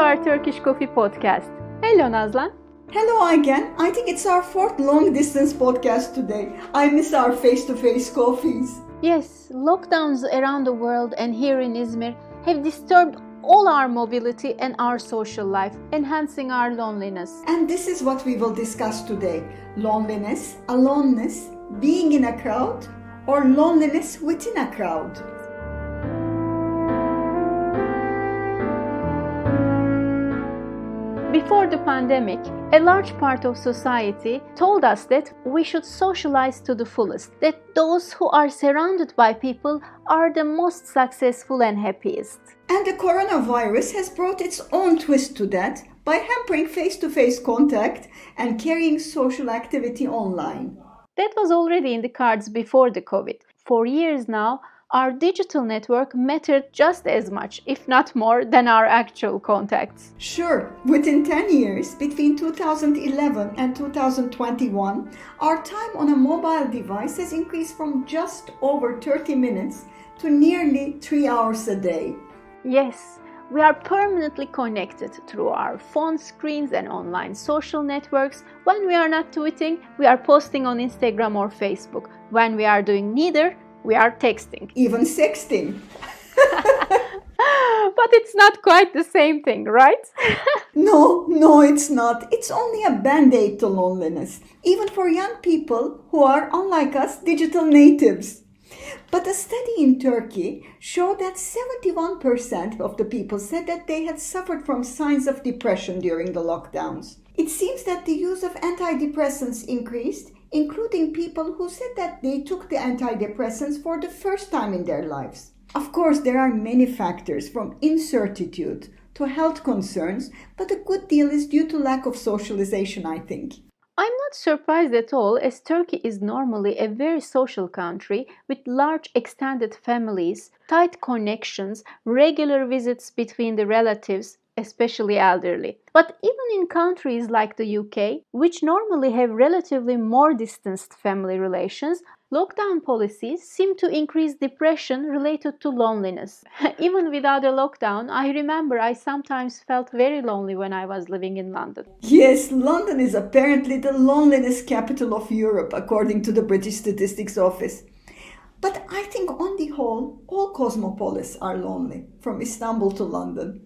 to our Turkish Coffee podcast. Hello Nazlan. Hello Aygen. I think it's our fourth long-distance podcast today. I miss our face-to-face coffees. Yes, lockdowns around the world and here in Izmir have disturbed all our mobility and our social life, enhancing our loneliness. And this is what we will discuss today. Loneliness, aloneness, being in a crowd, or loneliness within a crowd. Before the pandemic, a large part of society told us that we should socialize to the fullest, that those who are surrounded by people are the most successful and happiest. And the coronavirus has brought its own twist to that by hampering face-to-face contact and carrying social activity online. That was already in the cards before the COVID. For years now, our digital network mattered just as much, if not more, than our actual contacts. Sure, within 10 years, between 2011 and 2021, our time on a mobile device has increased from just over 30 minutes to nearly 3 hours a day. Yes, we are permanently connected through our phone screens and online social networks. When we are not tweeting, we are posting on Instagram or Facebook. When we are doing neither, we are texting. Even sexting. But it's not quite the same thing, right? No, it's not. It's only a band-aid to loneliness, even for young people who are, unlike us, digital natives. But a study in Turkey showed that 71% of the people said that they had suffered from signs of depression during the lockdowns. It seems that the use of antidepressants increased, including people who said that they took the antidepressants for the first time in their lives. Of course, there are many factors, from incertitude to health concerns, but a good deal is due to lack of socialization, I think. I'm not surprised at all, as Turkey is normally a very social country with large extended families, tight connections, regular visits between the relatives, especially elderly. But even in countries like the UK, which normally have relatively more distanced family relations, lockdown policies seem to increase depression related to loneliness. Even without a lockdown, I remember I sometimes felt very lonely when I was living in London. Yes, London is apparently the loneliness capital of Europe, according to the British Statistics Office. But I think on the whole, all cosmopolits are lonely, from Istanbul to London.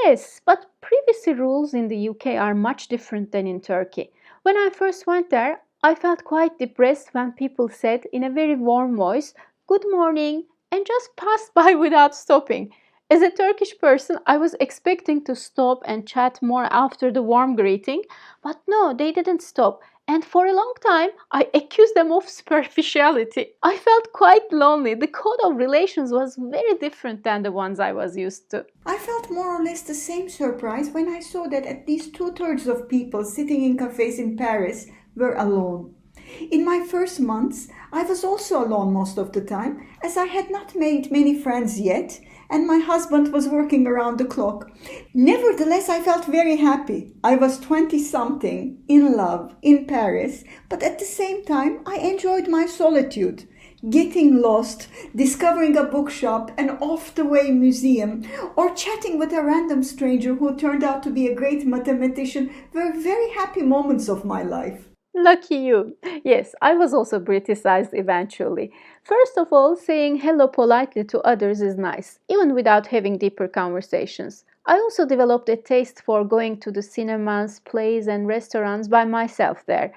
Yes, but privacy rules in the UK are much different than in Turkey. When I first went there, I felt quite depressed when people said in a very warm voice, "Good morning," and just passed by without stopping. As a Turkish person, I was expecting to stop and chat more after the warm greeting, but no, they didn't stop. And for a long time, I accused them of superficiality. I felt quite lonely. The code of relations was very different than the ones I was used to. I felt more or less the same surprise when I saw that at least 2/3 of people sitting in cafes in Paris were alone. In my first months, I was also alone most of the time, as I had not made many friends yet, and my husband was working around the clock. Nevertheless, I felt very happy. I was 20-something, in love, in Paris, but at the same time, I enjoyed my solitude. Getting lost, discovering a bookshop, an off-the-way museum, or chatting with a random stranger who turned out to be a great mathematician were very happy moments of my life. Lucky you. Yes, I was also Britishized eventually. First of all, saying hello politely to others is nice, even without having deeper conversations. I also developed a taste for going to the cinemas, plays, and restaurants by myself there.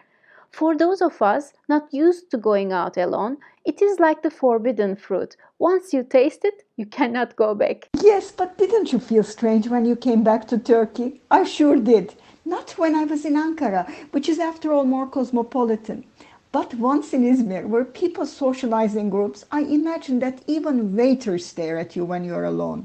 For those of us not used to going out alone, it is like the forbidden fruit. Once you taste it, you cannot go back. Yes, but didn't you feel strange when you came back to Turkey? I sure did. Not when I was in Ankara, which is after all more cosmopolitan. But once in Izmir, where people socialize in groups, I imagine that even waiters stare at you when you're alone.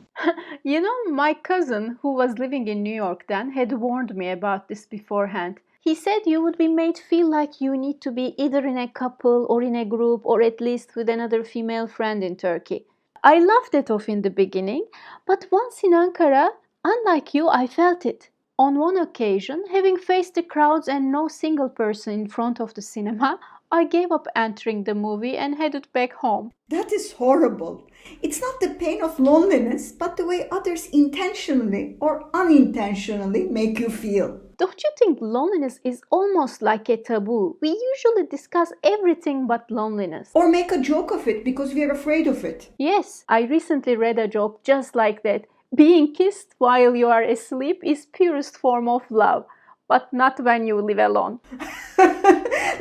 You know, my cousin, who was living in New York then, had warned me about this beforehand. He said you would be made feel like you need to be either in a couple or in a group or at least with another female friend in Turkey. I laughed it off in the beginning, but once in Ankara, unlike you, I felt it. On one occasion, having faced the crowds and no single person in front of the cinema, I gave up entering the movie and headed back home. That is horrible. It's not the pain of loneliness, but the way others intentionally or unintentionally make you feel. Don't you think loneliness is almost like a taboo? We usually discuss everything but loneliness. Or make a joke of it because we are afraid of it. Yes, I recently read a joke just like that. Being kissed while you are asleep is purest form of love, but not when you live alone.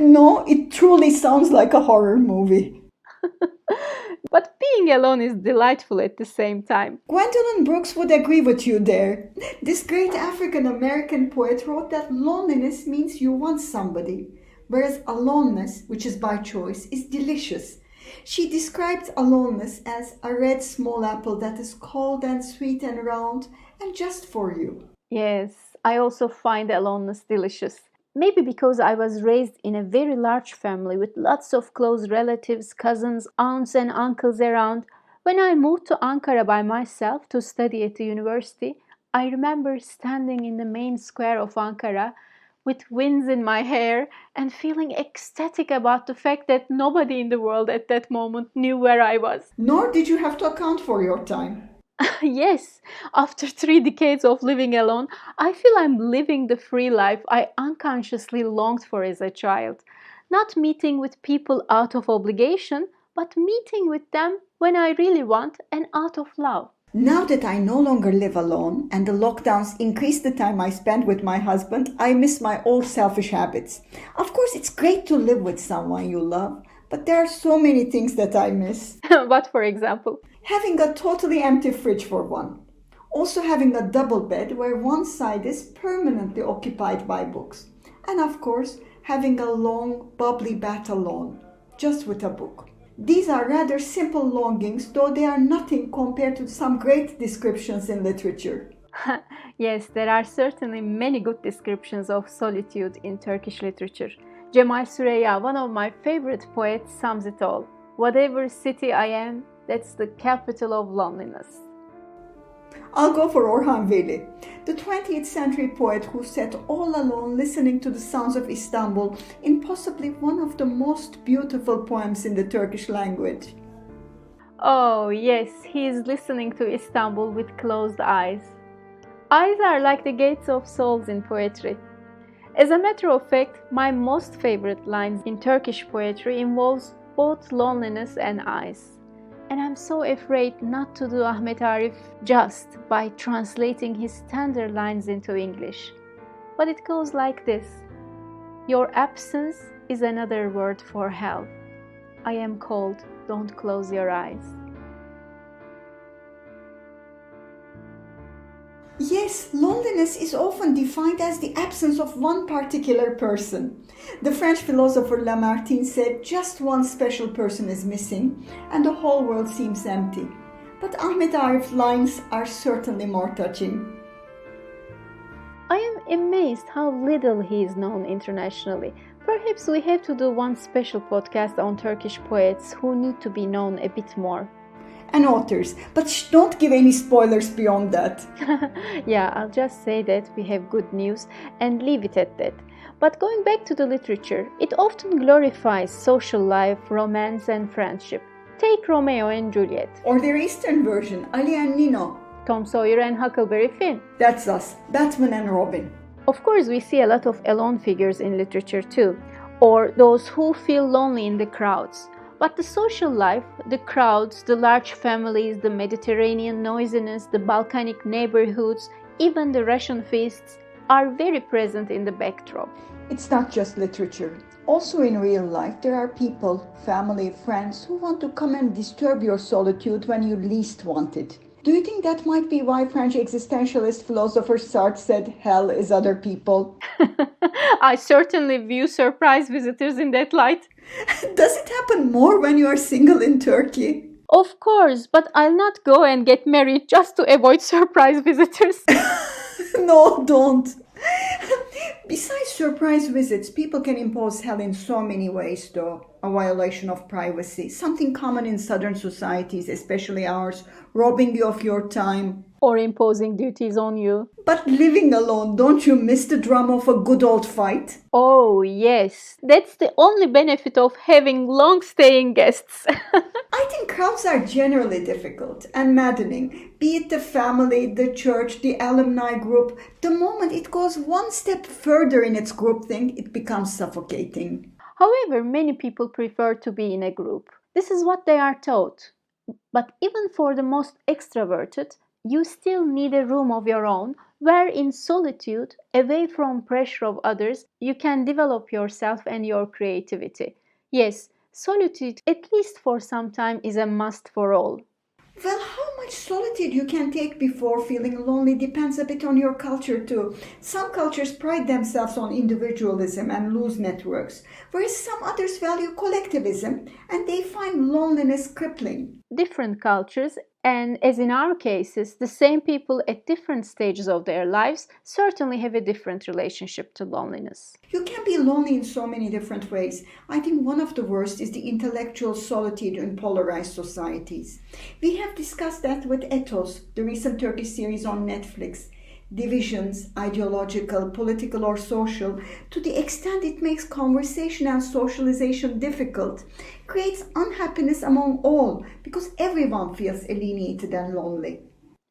No, it truly sounds like a horror movie. But being alone is delightful at the same time. Gwendolyn Brooks would agree with you there. This great African American poet wrote that loneliness means you want somebody, whereas aloneness, which is by choice, is delicious. She described aloneness as a red small apple that is cold and sweet and round and just for you. Yes, I also find aloneness delicious. Maybe because I was raised in a very large family with lots of close relatives, cousins, aunts, and uncles around. When I moved to Ankara by myself to study at the university, I remember standing in the main square of Ankara with winds in my hair and feeling ecstatic about the fact that nobody in the world at that moment knew where I was. Nor did you have to account for your time. Yes, after 3 decades of living alone, I feel I'm living the free life I unconsciously longed for as a child. Not meeting with people out of obligation, but meeting with them when I really want and out of love. Now that I no longer live alone and the lockdowns increase the time I spend with my husband, I miss my old selfish habits. Of course, it's great to live with someone you love, but there are so many things that I miss. What, for example? Having a totally empty fridge for one. Also having a double bed where one side is permanently occupied by books. And of course, having a long, bubbly bath alone, just with a book. These are rather simple longings, though they are nothing compared to some great descriptions in literature. Yes, there are certainly many good descriptions of solitude in Turkish literature. Cemal Süreyya, one of my favorite poets, sums it all. Whatever city I am, that's the capital of loneliness. I'll go for Orhan Veli, the 20th century poet who sat all alone listening to the sounds of Istanbul in possibly one of the most beautiful poems in the Turkish language. Oh, yes, he is listening to Istanbul with closed eyes. Eyes are like the gates of souls in poetry. As a matter of fact, my most favorite lines in Turkish poetry involves both loneliness and eyes. And I'm so afraid not to do Ahmet Arif just by translating his tender lines into English. But it goes like this. Your absence is another word for hell. I am cold, don't close your eyes. Yes, loneliness is often defined as the absence of one particular person. The French philosopher Lamartine said just one special person is missing and the whole world seems empty. But Ahmet Arif's lines are certainly more touching. I am amazed how little he is known internationally. Perhaps we have to do one special podcast on Turkish poets who need to be known a bit more. And authors, but don't give any spoilers beyond that. Yeah, I'll just say that we have good news and leave it at that. But going back to the literature, it often glorifies social life, romance and friendship. Take Romeo and Juliet. Or their Eastern version, Ali and Nino. Tom Sawyer and Huckleberry Finn. That's us, Batman and Robin. Of course, we see a lot of alone figures in literature too, or those who feel lonely in the crowds. But the social life, the crowds, the large families, the Mediterranean noisiness, the Balkanic neighborhoods, even the Russian feasts are very present in the backdrop. It's not just literature. Also in real life, there are people, family, friends who want to come and disturb your solitude when you least want it. Do you think that might be why French existentialist philosopher Sartre said hell is other people? I certainly view surprise visitors in that light. Does it happen more when you are single in Turkey? Of course, but I'll not go and get married just to avoid surprise visitors. No, don't. Besides surprise visits, people can impose hell in so many ways, though. A violation of privacy, something common in southern societies, especially ours, robbing you of your time. or imposing duties on you. But living alone, don't you miss the drama of a good old fight? Oh, yes, that's the only benefit of having long staying guests. I think crowds are generally difficult and maddening, be it the family, the church, the alumni group. The moment it goes one step further in its groupthink, it becomes suffocating. However, many people prefer to be in a group. This is what they are taught. But even for the most extroverted, you still need a room of your own where, in solitude, away from pressure of others, you can develop yourself and your creativity. Yes, solitude, at least for some time, is a must for all. Well, how much solitude you can take before feeling lonely depends a bit on your culture too. Some cultures pride themselves on individualism and loose networks, whereas some others value collectivism and they find loneliness crippling. Different cultures, and as in our cases, the same people at different stages of their lives certainly have a different relationship to loneliness. You can be lonely in so many different ways. I think one of the worst is the intellectual solitude in polarized societies. We have discussed that with Ethos, the recent Turkish series on Netflix. Divisions, ideological, political, or social, to the extent it makes conversation and socialization difficult, creates unhappiness among all because everyone feels alienated and lonely.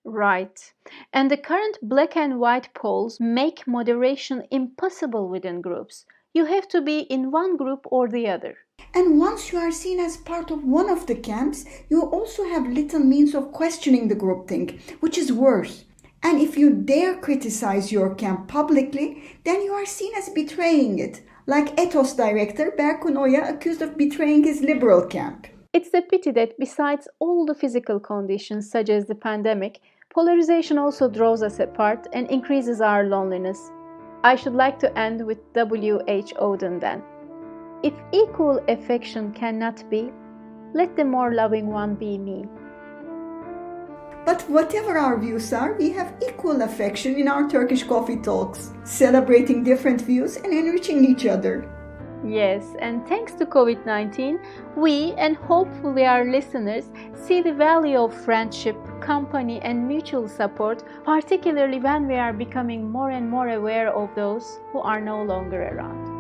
Right. And the current black and white polls make moderation impossible within groups. You have to be in one group or the other. And once you are seen as part of one of the camps, you also have little means of questioning the groupthink, which is worse. And if you dare criticize your camp publicly, then you are seen as betraying it, like Ethos director Berkun Oya accused of betraying his liberal camp. It's a pity that besides all the physical conditions such as the pandemic, polarization also draws us apart and increases our loneliness. I should like to end with W.H. Auden then. If equal affection cannot be, let the more loving one be me. But whatever our views are, we have equal affection in our Turkish coffee talks, celebrating different views and enriching each other. Yes, and thanks to COVID-19, we and hopefully our listeners see the value of friendship, company, and mutual support, particularly when we are becoming more and more aware of those who are no longer around.